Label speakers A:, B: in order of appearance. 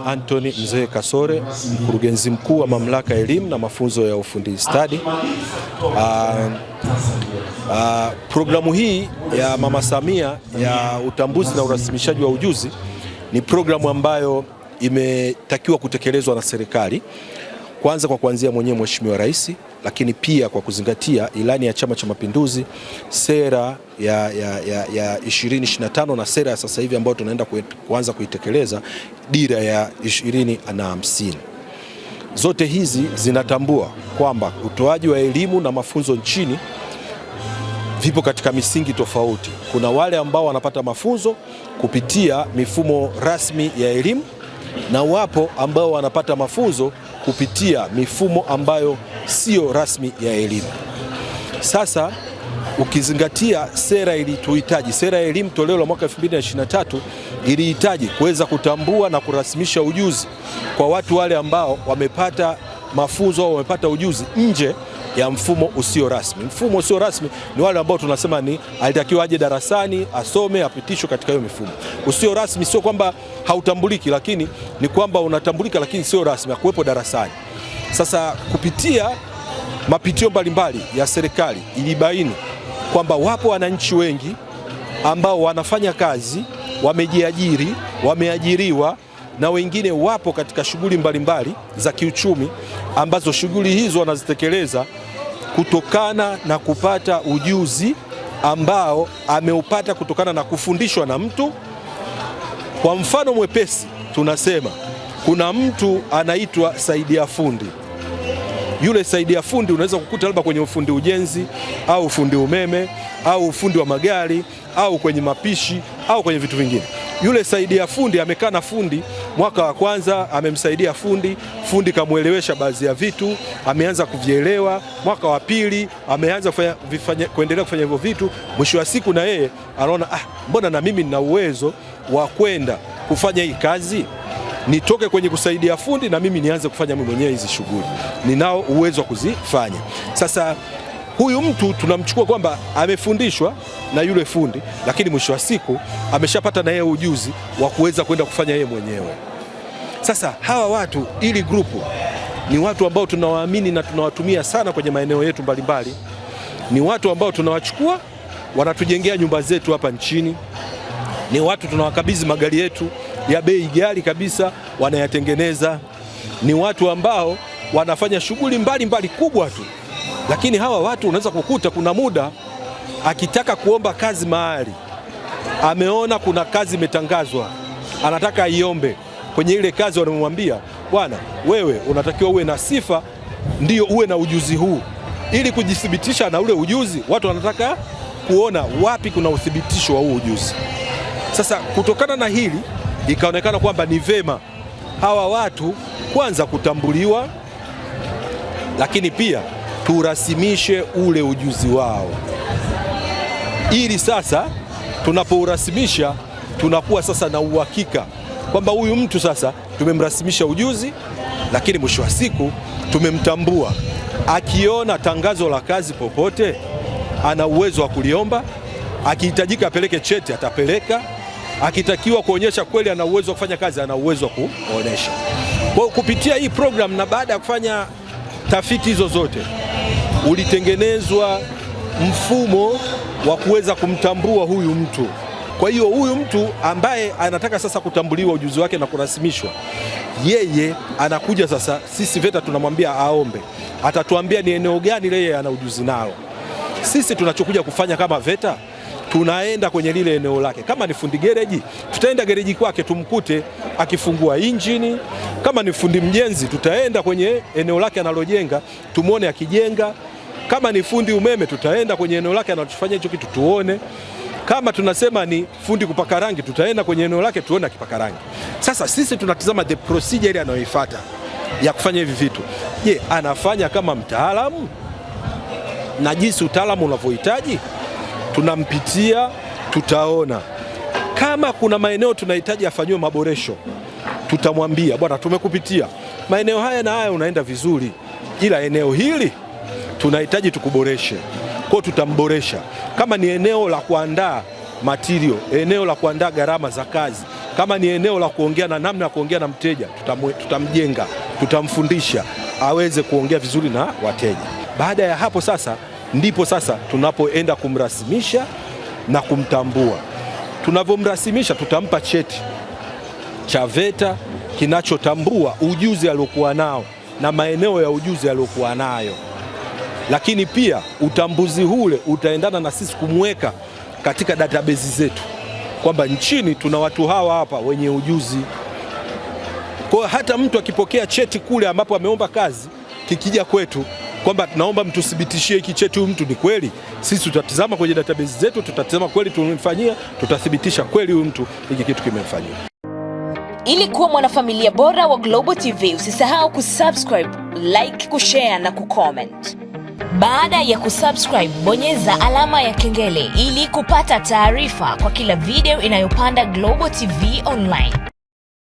A: Anthony Mzee Kasore, mkurugenzi mkuu wa Mamlaka ya Elimu na Mafunzo ya Ufundi Stadi. Programu hii ya Mama Samia ya utambuzi na urasimishaji wa ujuzi ni programu ambayo imetakiwa kutekelezwa na serikali, kwanza kwa kuanzia mwenyewe Mheshimiwa Rais, lakini pia kwa kuzingatia ilani ya Chama cha Mapinduzi, sera ya 2025 na sera ya sasa hivi ambayo tunaenda kuanza kuitekeleza, dira ya 2050. Zote hizi zinatambua kwamba utoaji wa elimu na mafunzo nchini vipo katika misingi tofauti. Kuna wale ambao wanapata mafunzo kupitia mifumo rasmi ya elimu na wapo ambao wanapata mafunzo kupitia mifumo ambayo sio rasmi ya elimu. Sasa ukizingatia sera ilituhitaji, sera ya elimu toleo la mwaka 2023 ilihitaji kuweza kutambua na kurasimisha ujuzi kwa watu wale ambao wamepata mafunzo au wamepata ujuzi nje ya mfumo usio rasmi. Mfumo usio rasmi ni wale ambao tunasema ni alitakiwa aje darasani, asome, apitishwe katika hiyo mifumo. Usio rasmi sio kwamba hautambuliki, lakini ni kwamba unatambulika lakini sio rasmi, hakuwepo darasani. Sasa kupitia mapitio mbalimbali ya serikali ilibaini kwamba wapo wananchi wengi ambao wanafanya kazi, wamejiajiri, wameajiriwa, na wengine wapo katika shughuli mbalimbali za kiuchumi ambazo shughuli hizo wanazitekeleza kutokana na kupata ujuzi ambao ameupata kutokana na kufundishwa na mtu. Kwa mfano mwepesi tunasema kuna mtu anaitwa saidia fundi. Yule saidia fundi unaweza kukuta labda kwenye ufundi ujenzi au ufundi umeme au ufundi wa magari au kwenye mapishi au kwenye vitu vingine. Yule saidia fundi amekaa na fundi mwaka wa kwanza, amemsaidia fundi kamuelewesha baadhi ya vitu, ameanza kuvielewa. Mwaka wa pili ameanza kuendelea kufanya hivyo vitu. Mwisho wa siku na yeye anaona mbona na mimi nina uwezo wa kwenda kufanya hii kazi, nitoke kwenye kusaidia fundi na mimi nianze kufanya mimi mwenyewe hizi shughuli, ninao uwezo wa kuzifanya. Sasa huyu mtu tunamchukua kwamba amefundishwa na yule fundi, lakini mwisho wa siku ameshapata na yeye ujuzi wa kuweza kwenda kufanya yeye mwenyewe. Sasa hawa watu, ili grupu ni watu ambao tunawaamini na tunawatumia sana kwenye maeneo yetu mbalimbali. Ni watu ambao tunawachukua, wanatujengea nyumba zetu hapa nchini. Ni watu tunawakabidhi magari yetu ya bei ghali kabisa, wanayatengeneza. Ni watu ambao wanafanya shughuli mbalimbali kubwa tu. Lakini hawa watu unaweza kukuta kuna muda akitaka kuomba kazi mahali, ameona kuna kazi imetangazwa, anataka iombe. Kwenye ile kazi wanamwambia, bwana wewe unatakiwa uwe na sifa, ndio uwe na ujuzi huu. Ili kujithibitisha na ule ujuzi, watu wanataka kuona wapi kuna uthibitisho wa huu ujuzi. Sasa kutokana na hili ikaonekana kwamba ni vema hawa watu kwanza kutambuliwa, lakini pia turasimishe ule ujuzi wao, ili sasa tunapourasimisha tunakuwa sasa na uhakika kwamba huyu mtu sasa tumemrasimisha ujuzi, lakini mwisho wa siku tumemtambua. Akiona tangazo la kazi popote ana uwezo wa kuliomba, akihitajika apeleke cheti atapeleka, akitakiwa kuonyesha kweli ana uwezo wa kufanya kazi ana uwezo wa kuonyesha. Kwa kupitia hii program na baada ya kufanya tafiti hizo zote, ulitengenezwa mfumo wa kuweza kumtambua huyu mtu. Kwa hiyo huyu mtu ambaye anataka sasa kutambuliwa ujuzi wake na kurasimishwa, yeye anakuja sasa, sisi VETA tunamwambia aombe, atatuambia ni eneo gani yeye ana ujuzi nao. Sisi tunachokuja kufanya kama VETA, tunaenda kwenye lile eneo lake. Kama ni fundi gereji, tutaenda gereji kwake tumkute akifungua injini. Kama ni fundi mjenzi, tutaenda kwenye eneo lake analojenga tumuone akijenga. Kama ni fundi umeme, tutaenda kwenye eneo lake anachofanya hicho kitu tuone. Kama tunasema ni fundi kupaka rangi, tutaenda kwenye eneo lake tuone akipaka rangi. Sasa sisi tunatizama the procedure ile anayoifuata ya kufanya hivi vitu. Je, anafanya kama mtaalamu? Na jinsi utaalamu unavyohitaji tunampitia, tutaona. Kama kuna maeneo tunahitaji afanywe maboresho, tutamwambia bwana, tumekupitia maeneo haya na haya unaenda vizuri, ila eneo hili tunahitaji tukuboreshe. Kwa tutamboresha. Kama ni eneo la kuandaa material, eneo la kuandaa gharama za kazi, Kama ni eneo la kuongea na namna ya kuongea na mteja, tutamjenga, tutamfundisha aweze kuongea vizuri na wateja. Baada ya hapo sasa ndipo sasa tunapoenda kumrasimisha na kumtambua. Tunavyomrasimisha tutampa cheti cha VETA kinachotambua ujuzi aliokuwa nao na maeneo ya ujuzi aliokuwa nayo. Lakini pia utambuzi ule utaendana na sisi kumweka katika database zetu kwamba nchini tuna watu hawa hapa wenye ujuzi. Kwa hata mtu akipokea cheti kule ambapo ameomba kazi, kikija kwetu kwamba tunaomba mtuthibitishie hiki cheti huyu mtu ni kweli, sisi tutatizama kwenye database zetu, tutatizama kweli tumemfanyia, tutathibitisha kweli huyu mtu hiki kitu kimemfanyia.
B: Ili kuwa mwanafamilia bora wa Global TV, usisahau kusubscribe, like, kushare na kucomment. Baada ya kusubscribe, bonyeza alama ya kengele ili kupata taarifa kwa kila video inayopanda Global TV Online.